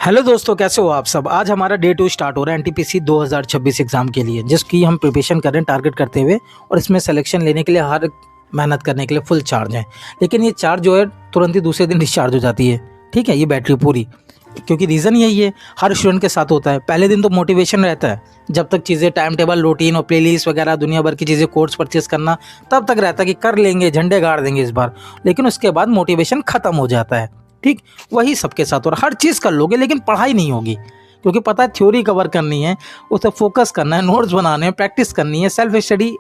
Hello दोस्तों, कैसे हो आप सब। आज हमारा डे 2 स्टार्ट हो रहा है एनटीपीसी 2026 एग्ज़ाम के लिए, जिसकी हम प्रिपरेशन कर रहे हैं टारगेट करते हुए। और इसमें सिलेक्शन लेने के लिए हर मेहनत करने के लिए फुल चार्ज है। लेकिन ये चार्ज जो है तुरंत ही दूसरे दिन डिस्चार्ज हो जाती है। ठीक है, ये बैटरी पूरी, क्योंकि रीज़न यही है, हर स्टूडेंट के साथ होता है। पहले दिन तो मोटिवेशन रहता है, जब तक चीज़ें टाइम टेबल रूटीन और प्लेलिस्ट वगैरह दुनिया भर की चीज़ें कोर्स परचेस करना तब तक रहता है कि कर लेंगे, झंडे गाड़ देंगे इस बार। लेकिन उसके बाद मोटिवेशन ख़त्म हो जाता है। ठीक, वही सबके साथ। और हर चीज़ कर लोगे लेकिन पढ़ाई नहीं होगी, क्योंकि पता है थ्योरी कवर करनी है, उसे फोकस करना है, नोट्स बनाने हैं, प्रैक्टिस करनी है। सेल्फ स्टडी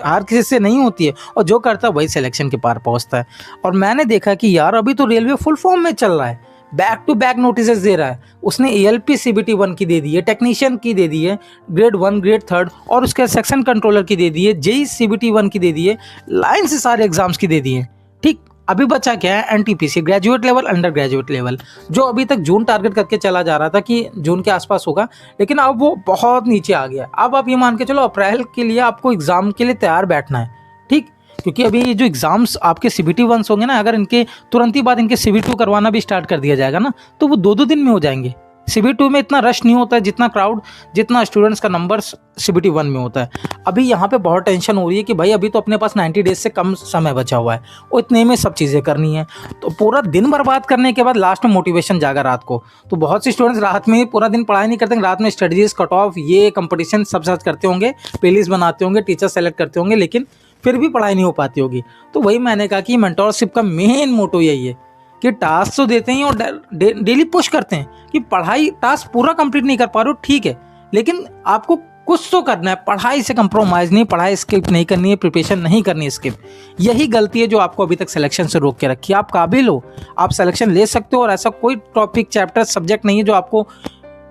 हर किसी से नहीं होती है, और जो करता है वही सिलेक्शन के पार पहुंचता है। और मैंने देखा कि यार अभी तो रेलवे फुल फॉर्म में चल रहा है, बैक टू बैक नोटिस दे रहा है। उसने एएलपी सीबीटी 1 की दे दी है, टेक्नीशियन की दे दी है, ग्रेड 1 ग्रेड 3, और उसके सेक्शन कंट्रोलर की दे दी है, जेई सीबीटी 1 की दे दी है, लाइन से सारे एग्जाम्स की दे दी है। ठीक, अभी बचा क्या है, NTPC graduate level, under graduate level, जो अभी तक जून टारगेट करके चला जा रहा था कि जून के आसपास होगा, लेकिन अब वो बहुत नीचे आ गया। अब आप ये मान के चलो अप्रैल के लिए आपको एग्जाम के लिए तैयार बैठना है। ठीक, क्योंकि अभी ये जो एग्जाम्स आपके सीबीटी 1 होंगे ना, अगर इनके तुरंत ही बाद इनके सीबीटी 2 करवाना भी स्टार्ट कर दिया जाएगा ना, तो वो 2-2 दिन में हो जाएंगे। सीबीटी 2 में इतना रश नहीं होता है, जितना क्राउड, जितना स्टूडेंट्स का नंबर सीबीटी 1 में होता है। अभी यहाँ पे बहुत टेंशन हो रही है कि भाई अभी तो अपने पास 90 डेज से कम समय बचा हुआ है, और इतने में सब चीज़ें करनी है। तो पूरा दिन बर्बाद करने के बाद लास्ट में मोटिवेशन जागा रात को। तो बहुत से स्टूडेंट्स रात में पूरा दिन पढ़ाई नहीं करते, रात में स्ट्रेटजीज, कट ऑफ, ये कंपटीशन सब सर्च करते होंगे, प्लेलिस्ट बनाते होंगे, टीचर सेलेक्ट करते होंगे, लेकिन फिर भी पढ़ाई नहीं हो पाती होगी। तो वही मैंने कहा कि मेंटोरशिप का मेन मोटो यही है कि टास्क तो देते हैं और डेली पुश करते हैं कि पढ़ाई टास्क पूरा कंप्लीट नहीं कर पा रहे हो, ठीक है, लेकिन आपको कुछ तो करना है। पढ़ाई से कंप्रोमाइज़ नहीं, पढ़ाई स्किप नहीं करनी है, प्रिपरेशन नहीं करनी है स्किप। यही गलती है जो आपको अभी तक सिलेक्शन से रोक के रखी है। आप काबिल हो, आप सिलेक्शन ले सकते हो, और ऐसा कोई टॉपिक, चैप्टर, सब्जेक्ट नहीं है जो आपको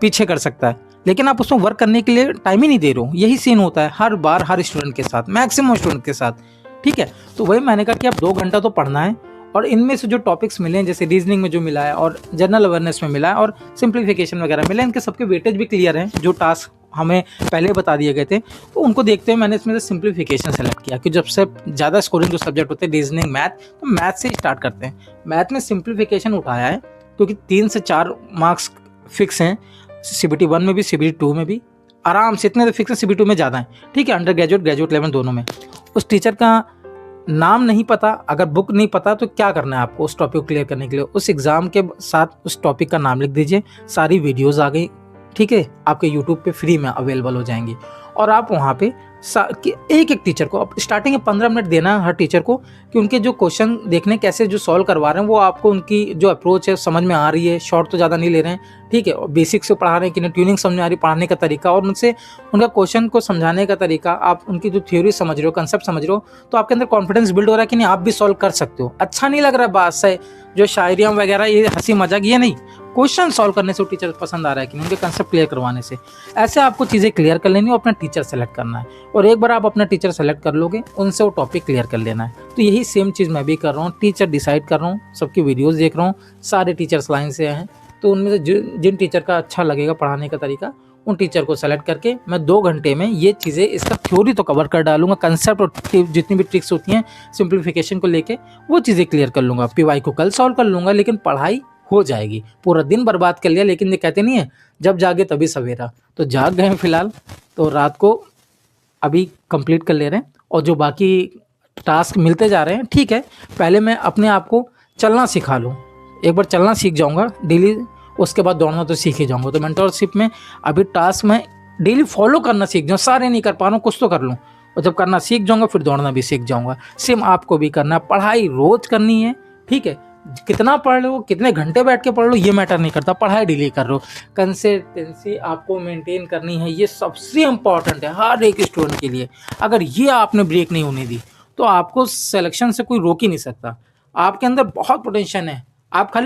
पीछे कर सकता है, लेकिन आप उसमें वर्क करने के लिए टाइम ही नहीं दे रहे हो। यही सीन होता है हर बार हर स्टूडेंट के साथ, मैक्सिमम स्टूडेंट के साथ। ठीक है, तो वही मैंने कहा कि आप 2 घंटा तो पढ़ना है, और इनमें से जो टॉपिक्स मिले हैं, जैसे रीजनिंग में जो मिला है, और जनरल अवेयरनेस में मिला है, और सिंप्लीफिकेशन वगैरह मिला है, इनके सबके वेटेज भी क्लियर हैं। जो टास्क हमें पहले बता दिए गए थे, तो उनको देखते हुए मैंने इसमें से सिंप्लीफिकेशन सेलेक्ट किया कि जब से ज़्यादा स्कोरिंग जो सब्जेक्ट होते हैं, रीजनिंग, मैथ, तो मैथ से स्टार्ट करते हैं। मैथ में सिंप्लीफिकेशन उठाया है क्योंकि 3 से 4 मार्क्स फिक्स हैं, सीबीटी 1 में भी, सीबीटी 2 में भी आराम से इतने तो फिक्स है, सीबीटी 2 में ज़्यादा है। ठीक है, अंडर ग्रेजुएट, ग्रेजुएट लेवल दोनों में। उस टीचर का नाम नहीं पता, अगर बुक नहीं पता, तो क्या करना है आपको उस टॉपिक को क्लियर करने के लिए, उस एग्ज़ाम के साथ उस टॉपिक का नाम लिख दीजिए। सारी वीडियोस आ गई, ठीक है, आपके यूट्यूब पे फ्री में अवेलेबल हो जाएंगी, और आप वहाँ पे एक एक टीचर को स्टार्टिंग में 15 मिनट देना है हर टीचर को, कि उनके जो क्वेश्चन देखने कैसे जो सॉल्व करवा रहे हैं, वो आपको उनकी जो अप्रोच है समझ में आ रही है, शॉर्ट तो ज़्यादा नहीं ले रहे हैं। ठीक है, और बेसिक से पढ़ा रहे हैं कि नहीं, ट्यूनिंग समझ में आ रही, पढ़ाने का तरीका, और उनसे उनका क्वेश्चन को समझाने का तरीका, आप उनकी जो थ्योरी समझ रहे हो, कंसेप्ट समझ रहे हो, तो आपके अंदर कॉन्फिडेंस बिल्ड हो रहा है कि नहीं, आप भी सॉल्व कर सकते हो। अच्छा नहीं लग रहा है बात से जो शायरियाँ वगैरह, ये हंसी मजाक, ये नहीं, क्वेश्चन सॉल्व करने से टीचर पसंद आ रहा है कि नहीं, उनके कंसेप्ट क्लियर करवाने से। ऐसे आपको चीज़ें क्लियर कर लेनी है, अपना टीचर सेलेक्ट करना है, और एक बार आप अपना टीचर सेलेक्ट कर लोगे, उनसे वो टॉपिक क्लियर कर लेना है। तो यही सेम चीज़ मैं भी कर रहा हूँ, टीचर डिसाइड कर रहा हूँ, सबकी वीडियोज़ देख रहा हूँ, सारे टीचर्स लाइन से हैं, तो उनमें से जिन टीचर का अच्छा लगेगा पढ़ाने का तरीका, उन टीचर को सेलेक्ट करके मैं 2 घंटे में ये चीज़ें, इसका थ्योरी तो कवर कर डालूंगा, कंसेप्ट और जितनी भी ट्रिक्स होती हैं सिंप्लीफिकेशन को लेके, वो चीज़ें क्लियर कर लूँगा। पीवाई को कल सॉल्व कर लूँगा, लेकिन पढ़ाई हो जाएगी। पूरा दिन बर्बाद कर लिया, लेकिन ये कहते नहीं है जब जागे तभी सवेरा, तो जाग गए हैं फिलहाल, तो रात को अभी कंप्लीट कर ले रहे हैं, और जो बाकी टास्क मिलते जा रहे हैं, ठीक है, पहले मैं अपने आप को चलना सिखा लूँ, एक बार चलना सीख जाऊँगा डेली, उसके बाद दौड़ना तो सीख ही जाऊँगा। तो मेंटरशिप में अभी टास्क मैं डेली फॉलो करना सीख जाऊँ, सारे नहीं कर पा रहा हूँ, कुछ तो कर लूँ, और जब करना सीख जाऊँगा फिर दौड़ना भी सीख जाऊँगा। सेम आपको भी करना है, पढ़ाई रोज़ करनी है। ठीक है, कितना पढ़ लो, कितने घंटे बैठ के पढ़ लो, ये मैटर नहीं करता, पढ़ाई डेली कर लो। कंसिस्टेंसी आपको मेंटेन करनी है, ये सबसे इम्पॉर्टेंट है हर एक स्टूडेंट के लिए। अगर ये आपने ब्रेक नहीं होने दी, तो आपको सिलेक्शन से कोई रोक ही नहीं सकता। आपके अंदर बहुत पोटेंशियल है, आप खाली